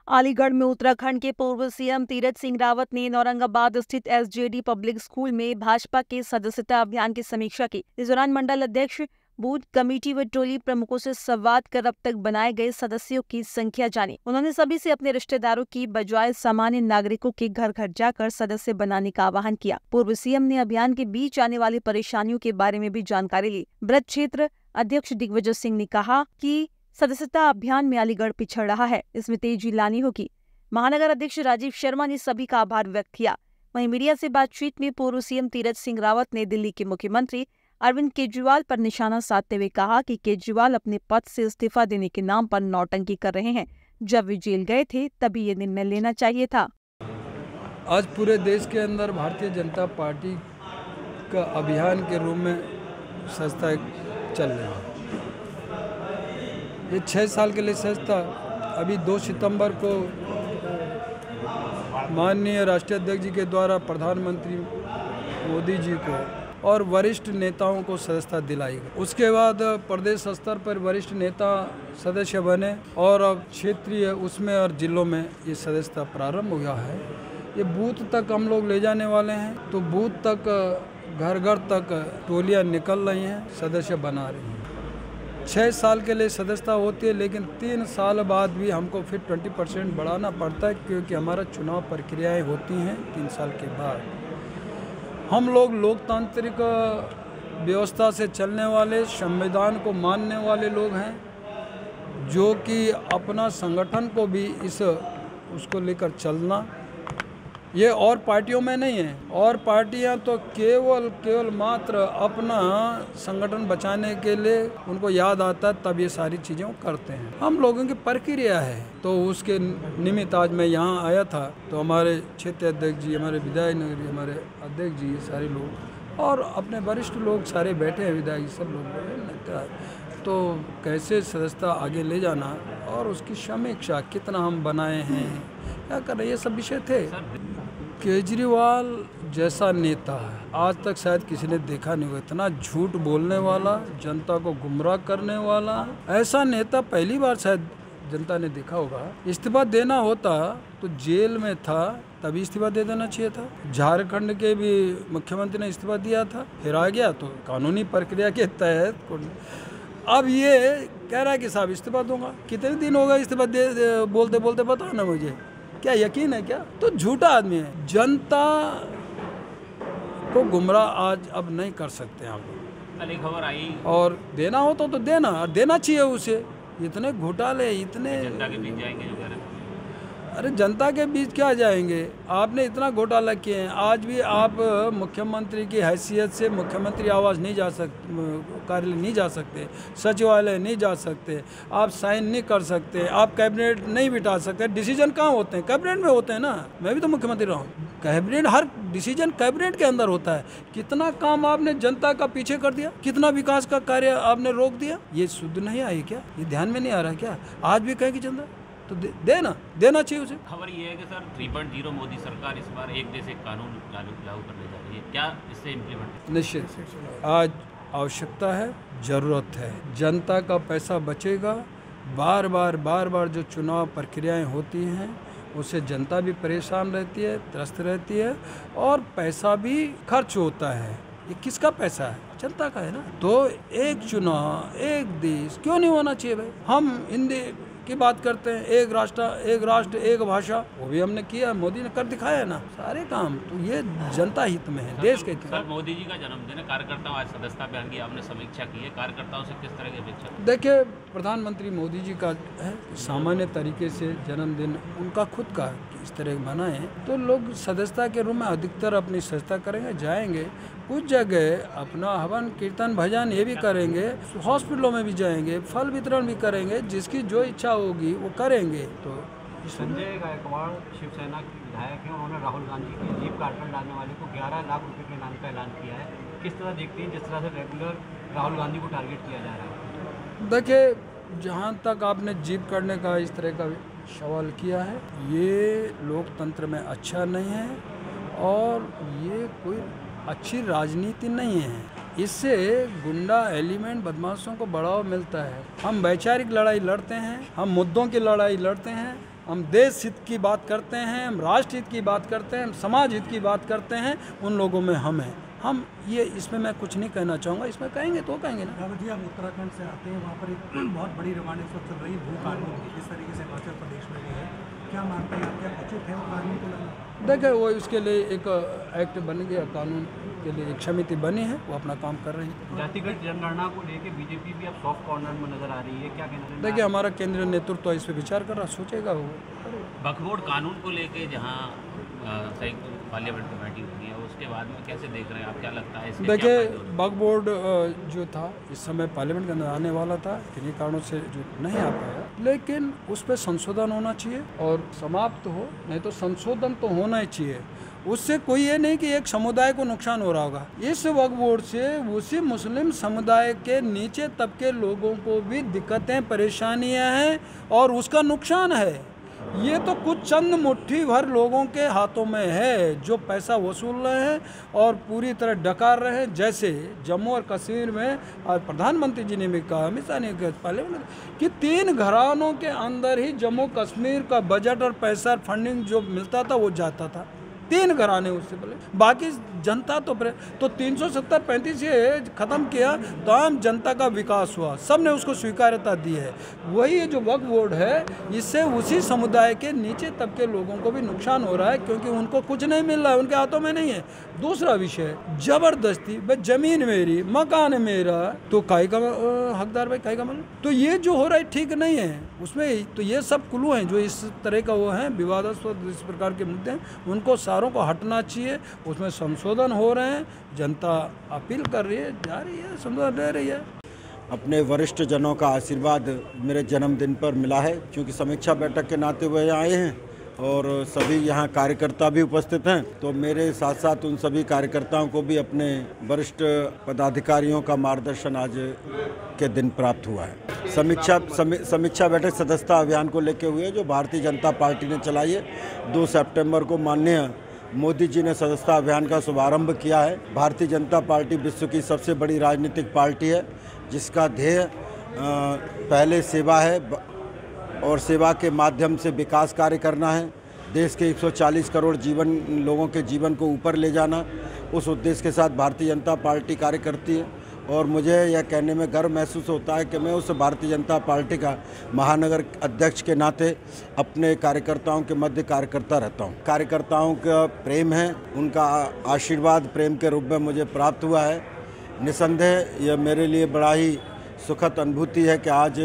अलीगढ़ में उत्तराखंड के पूर्व सीएम तीरथ सिंह रावत ने औरंगाबाद स्थित एसजेडी पब्लिक स्कूल में भाजपा के सदस्यता अभियान की समीक्षा की। इस दौरान मंडल अध्यक्ष, बूथ कमेटी व टोली प्रमुखों से संवाद कर अब तक बनाए गए सदस्यों की संख्या जानी। उन्होंने सभी से अपने रिश्तेदारों की बजाय सामान्य नागरिकों के घर घर जाकर सदस्य बनाने का आह्वान किया। पूर्व सीएम ने अभियान के बीच आने वाली परेशानियों के बारे में भी जानकारी ली। ब्रज क्षेत्र अध्यक्ष दिग्विजय सिंह ने कहा कि सदस्यता अभियान में अलीगढ़ पिछड़ रहा है, इसमें तेजी लानी होगी। महानगर अध्यक्ष राजीव शर्मा ने सभी का आभार व्यक्त किया। वहीं मीडिया से बातचीत में पूर्व सीएम तीरथ सिंह रावत ने दिल्ली के मुख्यमंत्री अरविंद केजरीवाल पर निशाना साधते हुए कहा कि केजरीवाल अपने पद से इस्तीफा देने के नाम पर नौटंकी कर रहे हैं। जब वे जेल गए थे तभी ये निर्णय लेना चाहिए था। आज पूरे देश के अंदर भारतीय जनता पार्टी का अभियान के रूप में संस्था चल रही है। ये 6 साल के लिए संस्था अभी 2 सितंबर को माननीय राष्ट्रीय अध्यक्ष जी के द्वारा प्रधानमंत्री मोदी जी को और वरिष्ठ नेताओं को सदस्यता दिलाई गई। उसके बाद प्रदेश स्तर पर वरिष्ठ नेता सदस्य बने और अब क्षेत्रीय उसमें और जिलों में ये सदस्यता प्रारंभ हुआ है। ये बूथ तक हम लोग ले जाने वाले हैं, तो बूथ तक घर घर तक टोलियाँ निकल रही हैं, सदस्य बना रही हैं। 6 साल के लिए सदस्यता होती है, लेकिन 3 साल बाद भी हमको फिर 20% बढ़ाना पड़ता है, क्योंकि हमारा चुनाव प्रक्रियाएं होती हैं 3 साल के बाद। हम लोग लोकतांत्रिक व्यवस्था से चलने वाले, संविधान को मानने वाले लोग हैं, जो कि अपना संगठन को भी उसको लेकर चलना, ये और पार्टियों में नहीं है। और पार्टियां तो केवल मात्र अपना संगठन बचाने के लिए उनको याद आता है, तब ये सारी चीज़ें करते हैं। हम लोगों की प्रक्रिया है, तो उसके निमित्त आज मैं यहाँ आया था, तो हमारे क्षेत्र अध्यक्ष जी, हमारे विधायक नगरी, हमारे अध्यक्ष जी, सारे लोग और अपने वरिष्ठ लोग सारे बैठे हैं, विधायक सब लोग, तो कैसे सदस्यता आगे ले जाना और उसकी समीक्षा, कितना हम बनाए हैं, क्या कर रहे, ये सब विषय थे। केजरीवाल जैसा नेता है आज तक शायद किसी ने देखा नहीं होगा। इतना झूठ बोलने वाला, जनता को गुमराह करने वाला, ऐसा नेता पहली बार शायद जनता ने देखा होगा। इस्तीफा देना होता तो जेल में था तभी इस्तीफा दे देना चाहिए था। झारखंड के भी मुख्यमंत्री ने इस्तीफा दिया था, फिर आ गया, तो कानूनी प्रक्रिया के तहत अब ये कह रहा है कि साहब इस्तीफा दूंगा। कितने दिन होगा इस्तीफा बोलते बोलते, बताओ ना मुझे, क्या यकीन है क्या? तो झूठा आदमी है। जनता को गुमराह आज अब नहीं कर सकते आप लोग। कल एक खबर आई, और देना हो तो देना चाहिए उसे। इतने घोटाले, इतने जनता के बीच जाएंगे जो कह रहे हैं। अरे जनता के बीच क्या जाएंगे? आपने इतना घोटाला किए हैं। आज भी आप मुख्यमंत्री की हैसियत से मुख्यमंत्री आवास नहीं जा सकते, कार्यालय नहीं जा सकते, सचिवालय नहीं जा सकते, आप साइन नहीं कर सकते, आप कैबिनेट नहीं बिठा सकते। डिसीजन कहाँ होते हैं? कैबिनेट में होते हैं ना। मैं भी तो मुख्यमंत्री रहा हूँ। कैबिनेट, हर डिसीजन कैबिनेट के अंदर होता है। कितना काम आपने जनता का पीछे कर दिया, कितना विकास का कार्य आपने रोक दिया। ये शुद्ध नहीं आई क्या? ये ध्यान में नहीं आ रहा क्या? आज भी कहेगी जनता तो देना चाहिए उसे। खबर ये है कि सर 3.0 मोदी सरकार इस बार एक देश एक कानून लागू करने जा रही है, क्या इससे इम्प्लीमेंट? निश्चित आज आवश्यकता है, ज़रूरत है। जनता का पैसा बचेगा। बार बार जो चुनाव प्रक्रियाएं होती हैं उससे जनता भी परेशान रहती है, त्रस्त रहती है, और पैसा भी खर्च होता है। ये किसका पैसा है? जनता का है ना। तो एक चुनाव, एक देश क्यों नहीं होना चाहिए भाई? हम हिंदी की बात करते हैं, एक राष्ट्र एक भाषा, वो भी हमने किया, मोदी ने कर दिखाया है ना सारे काम। तो ये जनता हित में है, देश के हित में। सर मोदी जी का जन्मदिन है, कार्यकर्ताओं आज सदस्यता अभियान की आपने समीक्षा की है, कार्यकर्ताओं से किस तरह की अपेक्षा? देखिए, प्रधानमंत्री मोदी जी का है, सामान्य तरीके से जन्मदिन उनका खुद का इस तरह मनाएं, तो लोग सदस्यता के रूप में अधिकतर अपनी सदस्यता करेंगे, जाएंगे। कुछ जगह अपना हवन कीर्तन भजन ये भी करेंगे, हॉस्पिटलों में भी जाएंगे, फल वितरण भी करेंगे, जिसकी जो इच्छा होगी वो करेंगे। तो संजय गायकवाड़ शिवसेना के विधायक हैं, उन्होंने राहुल गांधी की जीप कार्टन डालने वाले को 11 लाख रुपए के इनाम का ऐलान किया है। किस तरह देखते हैं जिस तरह से रेगुलर राहुल गांधी को टारगेट किया जा रहा है? देखिए, जहाँ तक आपने जीप करने का इस तरह का सवाल किया है, ये लोकतंत्र में अच्छा नहीं है और ये कोई अच्छी राजनीति नहीं है। इससे गुंडा एलिमेंट, बदमाशों को बढ़ावा मिलता है। हम वैचारिक लड़ाई लड़ते हैं, हम मुद्दों की लड़ाई लड़ते हैं, हम देश हित की बात करते हैं, हम राष्ट्र हित की बात करते हैं, हम समाज हित की बात करते हैं, उन लोगों में हम हैं। हम ये इसमें मैं कुछ नहीं कहना चाहूँगा, इसमें कहेंगे तो कहेंगे ना। रावत जी, आप उत्तराखंड से आते हैं, वहाँ पर एक बहुत बड़ी रवाना इस वक्त चल रही है भू कानून की, जिस तरीके से हिमाचल प्रदेश में भी है, क्या मानते हैं, क्या उचित है वो कानून को लाना? देखिए, वो इसके लिए एक एक्ट बन गया, कानून के लिए एक समिति बनी है, वो अपना काम कर रही है। जातिगत जनगणना को लेकर बीजेपी भी अब सॉफ्ट कॉर्नर में नजर आ रही है, क्या कहना? देखिए, हमारा केंद्रीय नेतृत्व इस पर विचार कर रहा, सोचेगा वो। वक्फ बोर्ड कानून को लेके जहाँ संयुक्त पार्लियामेंट कमेटी होगी है, उसके बाद में कैसे देख रहे हैं आप, क्या लगता है इसके? देखिए, वक्फ बोर्ड जो था इस समय पार्लियामेंट के अंदर आने वाला था, किन्हीं कारणों से जो नहीं आ पाया, लेकिन उस पर संशोधन होना चाहिए और समाप्त हो, नहीं तो संशोधन तो होना ही चाहिए। उससे कोई ये नहीं कि एक समुदाय को नुकसान हो रहा होगा। इस वक्फ बोर्ड से उसी मुस्लिम समुदाय के नीचे तबके लोगों को भी दिक्कतें परेशानियां हैं और उसका नुकसान है। ये तो कुछ चंद मुट्ठी भर लोगों के हाथों में है जो पैसा वसूल रहे हैं और पूरी तरह डकार रहे हैं। जैसे जम्मू और कश्मीर में आज प्रधानमंत्री जी ने भी कहा, अमित शाह ने कहा पार्लियामेंट, कि 3 घरानों के अंदर ही जम्मू कश्मीर का बजट और पैसा फंडिंग जो मिलता था वो जाता था। 3 घराने उससे पहले, बाकी जनता तो 370-35 से ख़त्म किया तो आम जनता का विकास हुआ, सब ने उसको स्वीकार्यता दी है। वही जो वक्फ बोर्ड है, इससे उसी समुदाय के नीचे तबके लोगों को भी नुकसान हो रहा है, क्योंकि उनको कुछ नहीं मिल रहा है, उनके हाथों में नहीं है। दूसरा विषय, जबरदस्ती भाई जमीन मेरी, मकान मेरा, तो काहे का हकदार भाई, काहे का मतलब, तो ये जो हो रहा है ठीक नहीं है। उसमें तो ये सब कुल्लू हैं जो इस तरह का वो हैं विवादास्पद इस प्रकार के मुद्दे हैं, उनको सारों को हटना चाहिए। उसमें संशोधन हो रहे हैं, जनता अपील कर रही है, जा रही है, संशोधन ले रही है। अपने वरिष्ठ जनों का आशीर्वाद मेरे जन्मदिन पर मिला है, क्योंकि समीक्षा बैठक के नाते हुए आए हैं और सभी यहाँ कार्यकर्ता भी उपस्थित हैं, तो मेरे साथ साथ उन सभी कार्यकर्ताओं को भी अपने वरिष्ठ पदाधिकारियों का मार्गदर्शन आज के दिन प्राप्त हुआ है। समीक्षा बैठक सदस्यता अभियान को लेकर हुई है, जो भारतीय जनता पार्टी ने चलाई है। 2 सितंबर को माननीय मोदी जी ने सदस्यता अभियान का शुभारंभ किया है। भारतीय जनता पार्टी विश्व की सबसे बड़ी राजनीतिक पार्टी है, जिसका ध्येय पहले सेवा है और सेवा के माध्यम से विकास कार्य करना है। देश के 140 करोड़ लोगों के जीवन को ऊपर ले जाना, उस उद्देश्य के साथ भारतीय जनता पार्टी कार्य करती है। और मुझे यह कहने में गर्व महसूस होता है कि मैं उस भारतीय जनता पार्टी का महानगर अध्यक्ष के नाते अपने कार्यकर्ताओं के मध्य कार्यकर्ता रहता हूं। कार्यकर्ताओं का प्रेम है, उनका आशीर्वाद प्रेम के रूप में मुझे प्राप्त हुआ है। निसंदेह यह मेरे लिए बड़ा ही सुखद अनुभूति है कि आज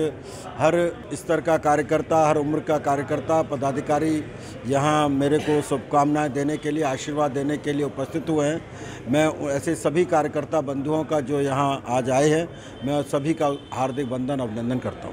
हर स्तर का कार्यकर्ता, हर उम्र का कार्यकर्ता, पदाधिकारी यहाँ मेरे को शुभकामनाएं देने के लिए, आशीर्वाद देने के लिए उपस्थित हुए हैं। मैं ऐसे सभी कार्यकर्ता बंधुओं का जो यहाँ आज आए हैं, मैं सभी का हार्दिक वंदन अभिनंदन करता हूँ।